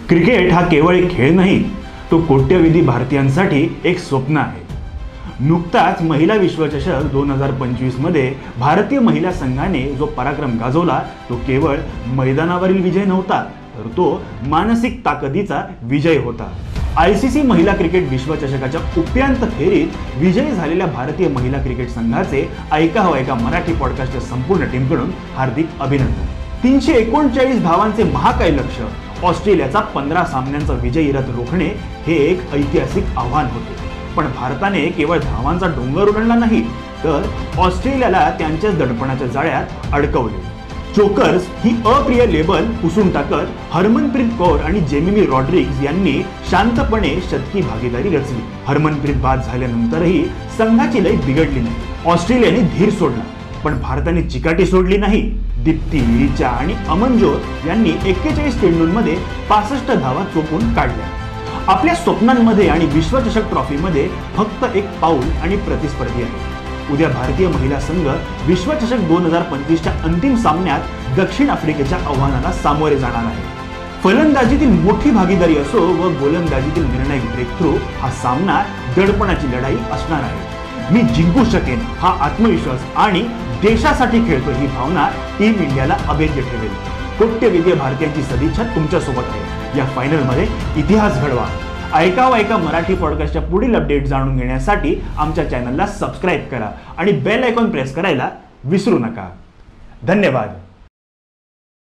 Cricket हा केवळ एक खेळ नाही, तो कोट्यवधी भारतीयांसाठी एक स्वप्न आहे। नुकताच महिला विश्वचषक 2025 मध्ये भारतीय महिला संघाने जो पराक्रम गाजवला तो केवळ मैदानावरील विजय नव्हता, तर तो मानसिक ताकदीचा विजय होता। आयसीसी महिला क्रिकेट विश्वचषकाच्या उपांत्य फेरीत विजयी झालेल्या भारतीय महिला क्रिकेट संघाचे ऐका हो ऐका मराठी पॉडकास्टच्या संपूर्ण टीमकडून हार्दिक अभिनंदन। 339 धावांचे महाकाय लक्ष्य, ऑस्ट्रेलियाचा 15 सामन्यांचा विजयी रथ रोखणे हे एक ऐतिहासिक आव्हान होते। पण भारताने केवळ धावांचा डोंगर उधळला नाही, तर ऑस्ट्रेलियाला त्यांच्याच दडपणाच्या जाळ्यात अडकवले। चोकर्स ही अप्रिय लेबल पुसून टाकत हरमनप्रीत कौर आणि जेमिमी रॉड्रिग्ज यांनी शांतपणे शतकी भागीदारी रचली। हरमनप्रीत बाद झाल्यानंतरही संघाची लय बिघडली नाही। ऑस्ट्रेलियाने धीर सोडला, पण भारताने चिकाटी सोडली नाही। दीप्ती, रिचा आणि अमनजोत यांनी 41 चेंडूंमध्ये 65 धावा चोपून काढल्या। आपल्या स्वप्नांमध्ये आणि विश्वचषक ट्रॉफीमध्ये फक्त एक पाऊल आणि प्रतिस्पर्धी आहे। उद्या भारतीय महिला संघ विश्वचषक 2025च्या अंतिम सामन्यात दक्षिण आफ्रिकेच्या आव्हानाला सामोरे जाणार आहे। फलंदाजीतील मोठी भागीदारी असो व गोलंदाजीतील निर्णायक ब्रेकथ्रू, हा सामना दडपणाची लढाई असणार आहे। मी जिंकू शकेन हा आत्मविश्वास आणि देशासाठी खेळतो ही भावना टीम इंडियाला अभेद्य ठेवेल। कोट्यवधी भारतीयांची सदिच्छा तुमच्या सोबत आहे। या फायनल मध्ये इतिहास घडवा। ऐका मराठी पॉडकास्टच्या पुढील अपडेट जाणून घेण्यासाठी आमच्या चॅनलला सबस्क्राइब करा आणि बेल आयकॉन प्रेस करायला विसरू नका। धन्यवाद।